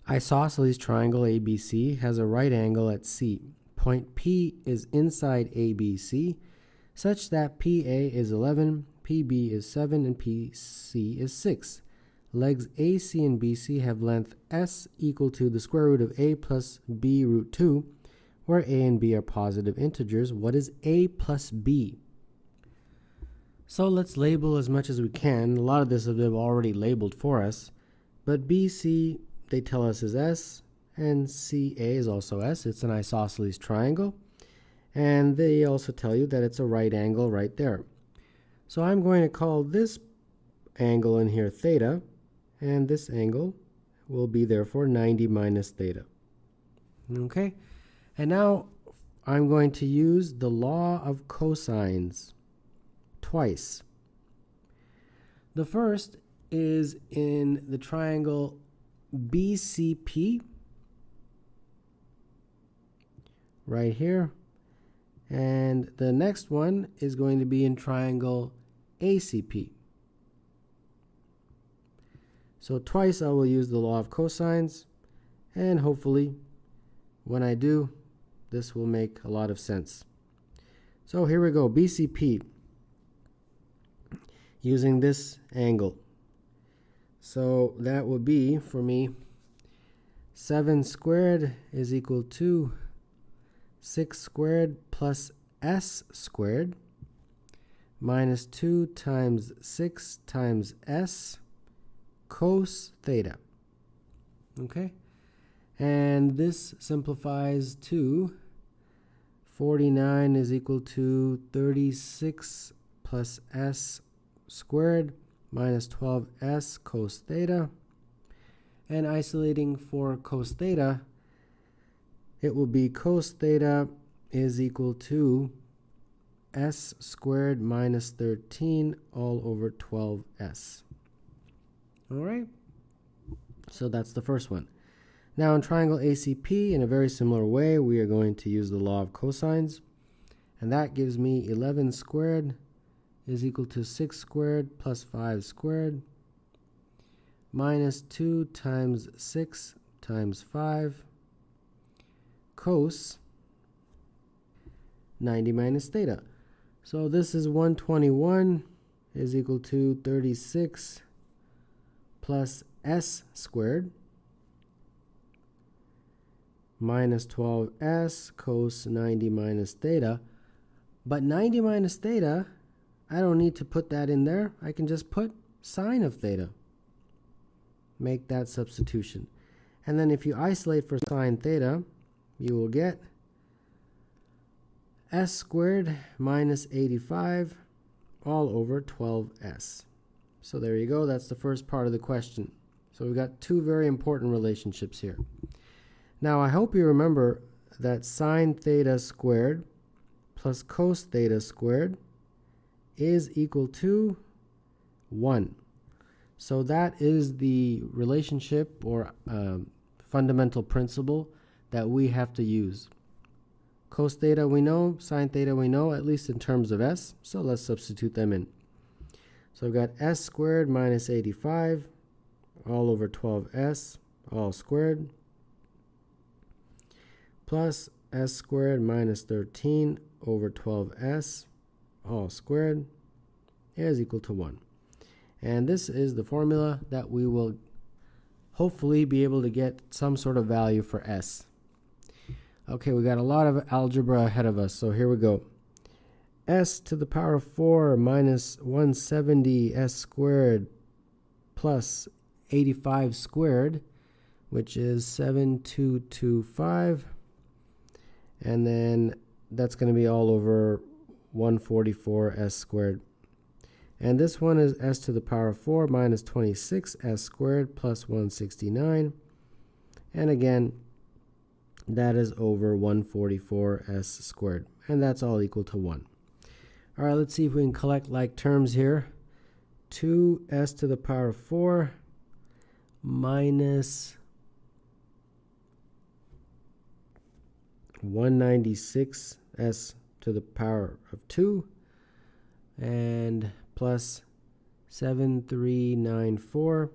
Isosceles triangle ABC has a right angle at C. Point P is inside ABC such that PA is 11, PB is 7, and PC is 6. Legs AC and BC have length S equal to the square root of A plus B root 2, where A and B are positive integers. What is A plus B? So let's label as much as we can. A lot of this they've already labeled for us, but BC they tell us is S, and CA is also S. It's an isosceles triangle, and they also tell you that it's a right angle right there. So I'm going to call this angle in here theta, and this angle will be therefore 90 minus theta. Okay, and now I'm going to use the law of cosines twice. The first is in the triangle BCP right here, and the next one is going to be in triangle ACP. So twice I will use the law of cosines, and hopefully when I do, this will make a lot of sense. So here we go, BCP, using this angle. So that would be, for me, 7 squared is equal to 6 squared plus S squared minus 2 times 6 times S cos theta. Okay? And this simplifies to 49 is equal to 36 plus S squared minus 12S cos theta. And isolating for cos theta, it will be cos theta is equal to S squared minus 13 all over 12S. All right? So that's the first one. Now in triangle ACP, in a very similar way, we are going to use the law of cosines. And that gives me 11 squared is equal to 6 squared plus 5 squared minus 2 times 6 times 5 cos 90 minus theta. So this is 121 is equal to 36 plus S squared minus 12S cos 90 minus theta. But 90 minus theta, I don't need to put that in there. I can just put sine of theta. Make that substitution. And then if you isolate for sine theta, you will get S squared minus 85 all over 12S. So there you go. That's the first part of the question. So we've got two very important relationships here. Now I hope you remember that sine theta squared plus cos theta squared is equal to 1. So that is the relationship or fundamental principle that we have to use. Cos theta we know, sine theta we know, at least in terms of S, so let's substitute them in. So I've got S squared minus 85 all over 12S all squared plus S squared minus 13 over 12S all squared is equal to 1. And this is the formula that we will hopefully be able to get some sort of value for S. Okay, we got a lot of algebra ahead of us, so here we go. S to the power of 4 minus 170 S squared plus 85 squared, which is 7225. And then that's going to be all over 144 S squared. And this one is S to the power of 4 minus 26 S squared plus 169. And again, that is over 144 S squared. And that's all equal to 1. All right, let's see if we can collect like terms here. 2S to the power of 4 minus 196 S to the power of 2 and plus 7394,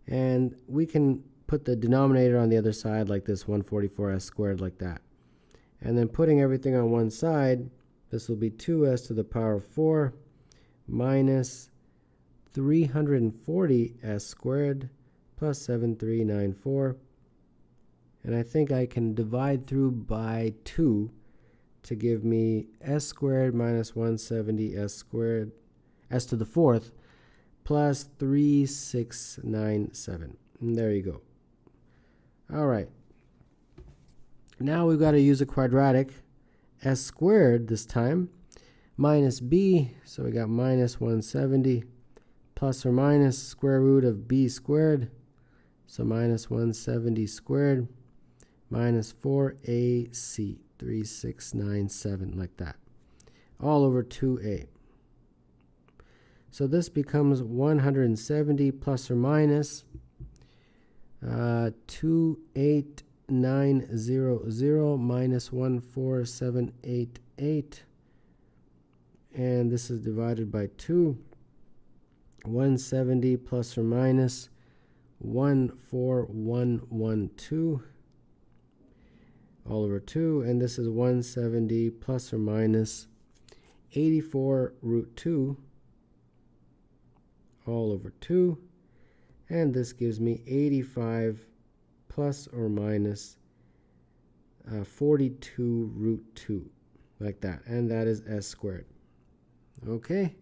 and we can put the denominator on the other side like this, 144s squared, like that. And then putting everything on one side, this will be 2s to the power of 4 minus 340s squared plus 7394. And I think I can divide through by 2 to give me s squared minus 170s squared, s to the fourth, plus 3697. And there you go. All right. Now we've got to use a quadratic, s squared this time, minus b, so we got minus 170, plus or minus square root of b squared, so minus 170 squared, minus 4ac, 3697, like that, all over 2a. So this becomes 170 plus or minus 28900 minus 14788, and this is divided by 2. 170 plus or minus 14112 all over 2, and this is 170 plus or minus 84 root 2 all over 2, and this gives me 85 plus or minus 42 root 2, like that, and that is s squared. Okay.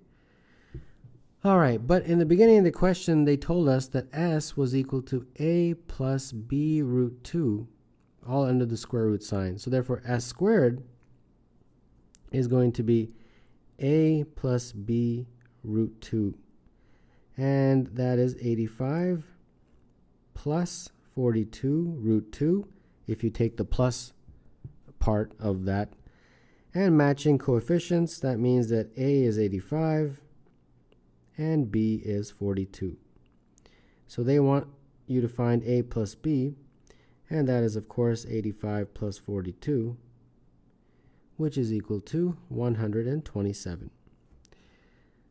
All right, but in the beginning of the question, they told us that s was equal to a plus b root 2, all under the square root sign. So therefore, s squared is going to be a plus b root 2. And that is 85 plus 42 root 2, if you take the plus part of that. And matching coefficients, that means that a is 85 and b is 42. So they want you to find a plus b, and that is, of course, 85 plus 42, which is equal to 127.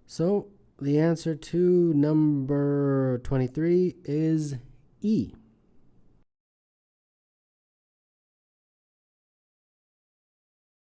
So the answer to number 23 is E.